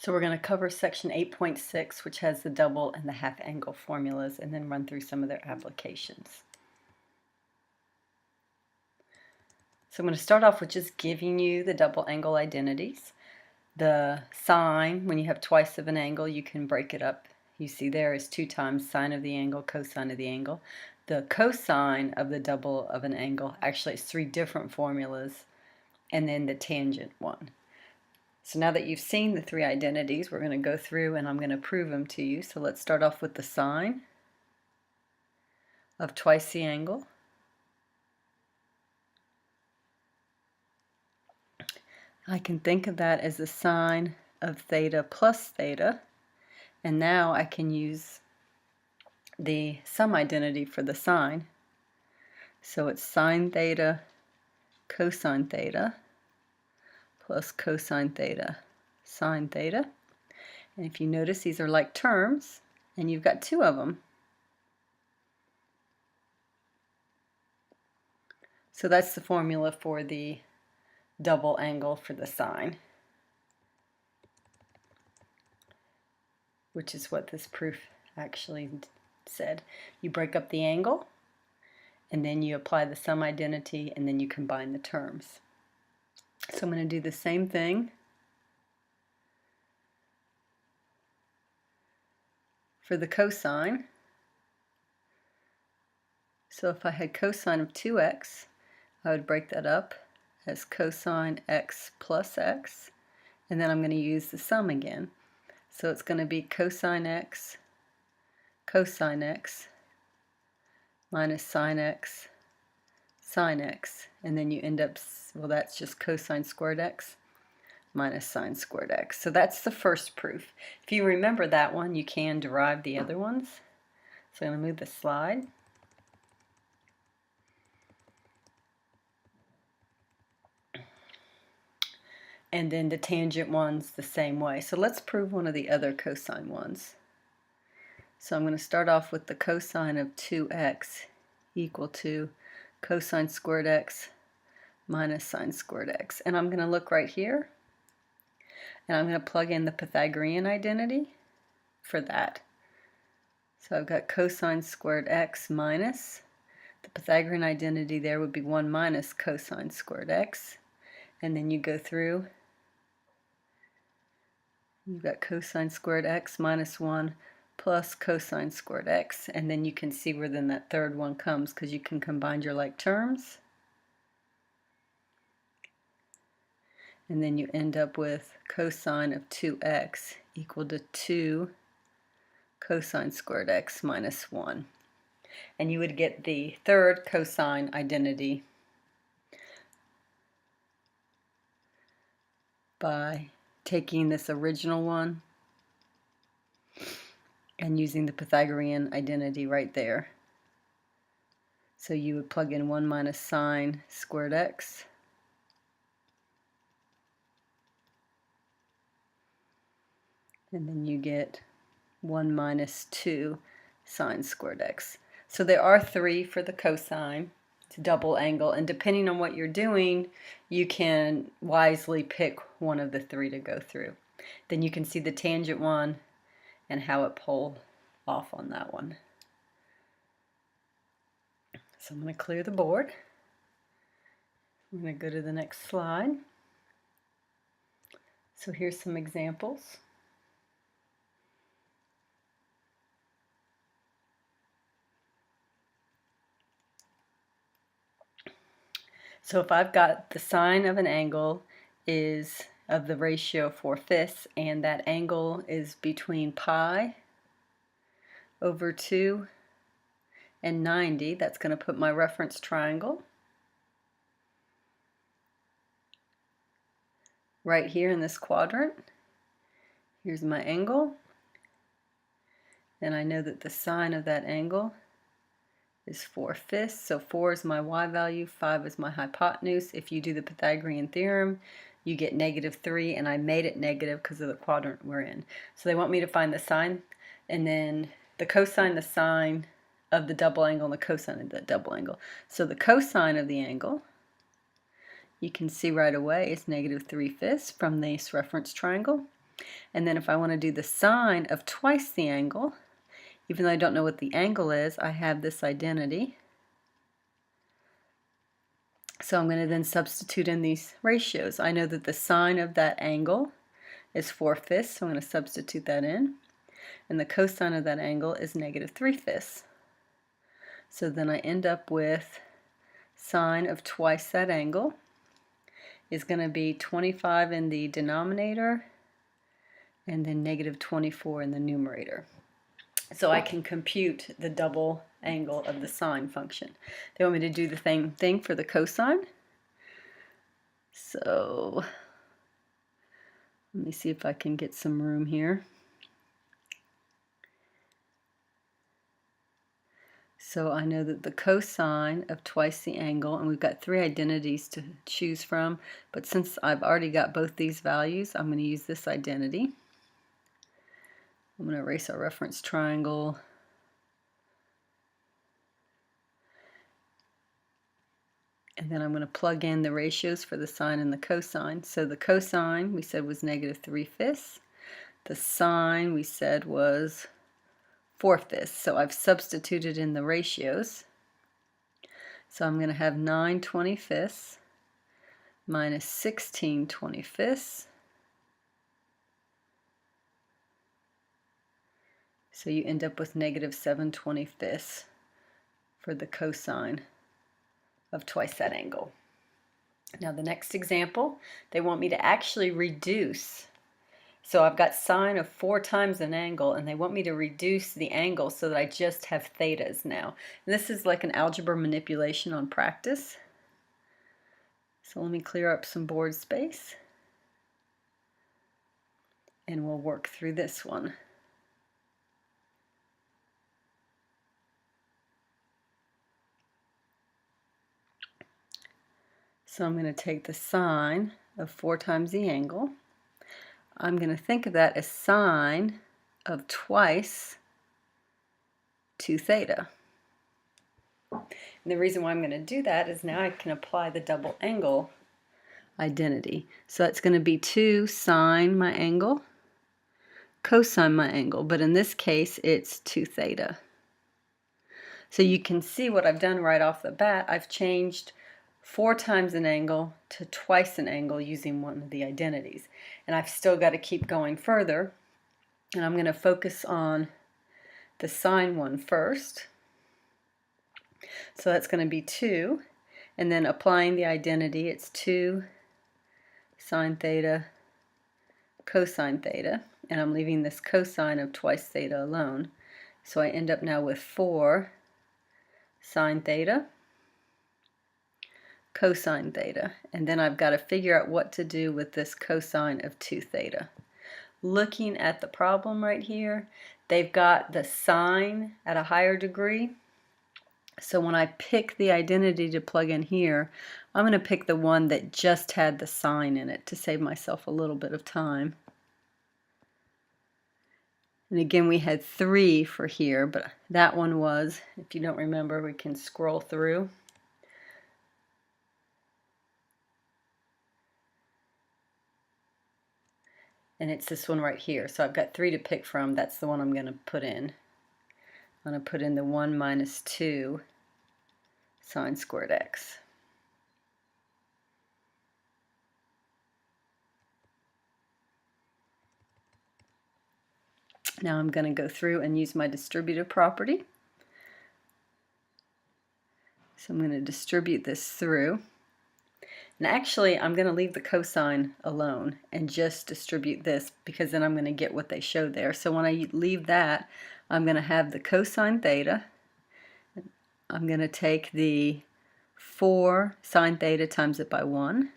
So we're going to cover section 8.6, which has the double and the half angle formulas, and then run through some of their applications. So I'm going to start off with just giving you the double angle identities. The sine, when you have twice of an angle, you can break it up. You see there is 2 times sine of the angle, cosine of the angle. The cosine of the double of an angle actually is 3 different formulas, and then the tangent one. So now that you've seen the 3 identities, we're going to go through and I'm going to prove them to you. So let's start off with the sine of twice the angle. I can think of that as the sine of theta plus theta, and now I can use the sum identity for the sine. So it's sine theta cosine theta plus cosine theta sine theta. And if you notice, these are like terms, and you've got 2 of them. So that's the formula for the double angle for the sine, which is what this proof actually said. You break up the angle, and then you apply the sum identity, and then you combine the terms. So I'm going to do the same thing for the cosine. So if I had cosine of 2x, I would break that up as cosine x plus x, and then I'm going to use the sum again. So it's going to be cosine x minus sine x sine x, and then you end up, well, that's just cosine squared x minus sine squared x. So that's the first proof. If you remember that one, you can derive the other ones. So I'm going to move the slide. And then the tangent ones the same way. So let's prove one of the other cosine ones. So I'm going to start off with the cosine of 2x equal to cosine squared x minus sine squared x. And I'm going to look right here, and I'm going to plug in the Pythagorean identity for that. So I've got cosine squared x minus, the Pythagorean identity there would be 1 minus cosine squared x. And then you go through, you've got cosine squared x minus 1 plus cosine squared x, and then you can see where then that third one comes, because you can combine your like terms, and then you end up with cosine of 2x equal to 2 cosine squared x minus 1. And you would get the third cosine identity by taking this original one and using the Pythagorean identity right there. So you would plug in 1 minus sine squared x, and then you get 1 minus 2 sine squared x. So there are 3 for the cosine. It's a double angle, and depending on what you're doing, you can wisely pick one of the 3 to go through. Then you can see the tangent one and how it pulled off on that one. So I'm going to clear the board. I'm going to go to the next slide. So here's some examples. So if I've got the sine of an angle is of the ratio 4/5, and that angle is between pi over 2 and 90, that's going to put my reference triangle right here in this quadrant. Here's my angle, and I know that the sine of that angle is 4/5, so 4 is my y value, 5 is my hypotenuse. If you do the Pythagorean theorem, you get -3, and I made it negative because of the quadrant we're in. So they want me to find the sine, and then the cosine, the sine of the double angle, and the cosine of the double angle. So the cosine of the angle, you can see right away, is -3/5 from this reference triangle. And then if I want to do the sine of twice the angle, even though I don't know what the angle is, I have this identity. So I'm going to then substitute in these ratios. I know that the sine of that angle is 4/5, so I'm going to substitute that in. And the cosine of that angle is -3/5. So then I end up with sine of twice that angle is going to be 25 in the denominator and then -24 in the numerator. So I can compute the double angle of the sine function. They want me to do the same thing for the cosine. So let me see if I can get some room here. So I know that the cosine of twice the angle, and we've got three identities to choose from, but since I've already got both these values, I'm going to use this identity. I'm going to erase our reference triangle. And then I'm going to plug in the ratios for the sine and the cosine. So the cosine we said was -3/5. The sine we said was 4/5. So I've substituted in the ratios. So I'm going to have 9/25 minus 16/25. So you end up with -7/25 for the cosine of twice that angle. Now the next example, they want me to actually reduce. So I've got sine of 4 times an angle, and they want me to reduce the angle so that I just have thetas now. And this is like an algebra manipulation on practice. So let me clear up some board space, and we'll work through this one. So I'm going to take the sine of 4 times the angle. I'm going to think of that as sine of twice 2 theta. And the reason why I'm going to do that is now I can apply the double angle identity. So that's going to be 2 sine my angle, cosine my angle, but in this case it's 2 theta. So you can see what I've done right off the bat. I've changed 4 times an angle to twice an angle using one of the identities. And I've still got to keep going further. And I'm going to focus on the sine one first. So that's going to be 2. And then applying the identity, it's 2 sine theta cosine theta. And I'm leaving this cosine of twice theta alone. So I end up now with 4 sine theta cosine theta, and then I've got to figure out what to do with this cosine of 2 theta. Looking at the problem right here, they've got the sine at a higher degree, so when I pick the identity to plug in here, I'm going to pick the one that just had the sine in it to save myself a little bit of time. And again, we had 3 for here, but that one was, if you don't remember, we can scroll through. And it's this one right here. So I've got 3 to pick from. That's the one I'm going to put in. I'm going to put in the 1 minus 2 sine squared x. Now I'm going to go through and use my distributive property. So I'm going to distribute this through. And actually, I'm going to leave the cosine alone and just distribute this, because then I'm going to get what they show there. So when I leave that, I'm going to have the cosine theta. I'm going to take the 4 sine theta times it by 1.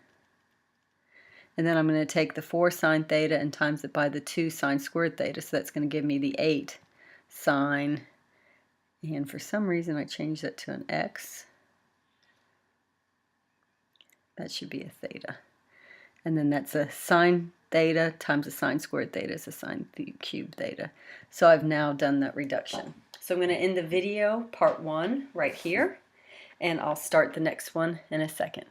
And then I'm going to take the 4 sine theta and times it by the 2 sine squared theta. So that's going to give me the 8 sine. And for some reason, I changed that to an x. That should be a theta. And then that's a sine theta times a sine squared theta is a sine cubed theta. So I've now done that reduction. So I'm going to end the video, part 1, right here, and I'll start the next one in a second.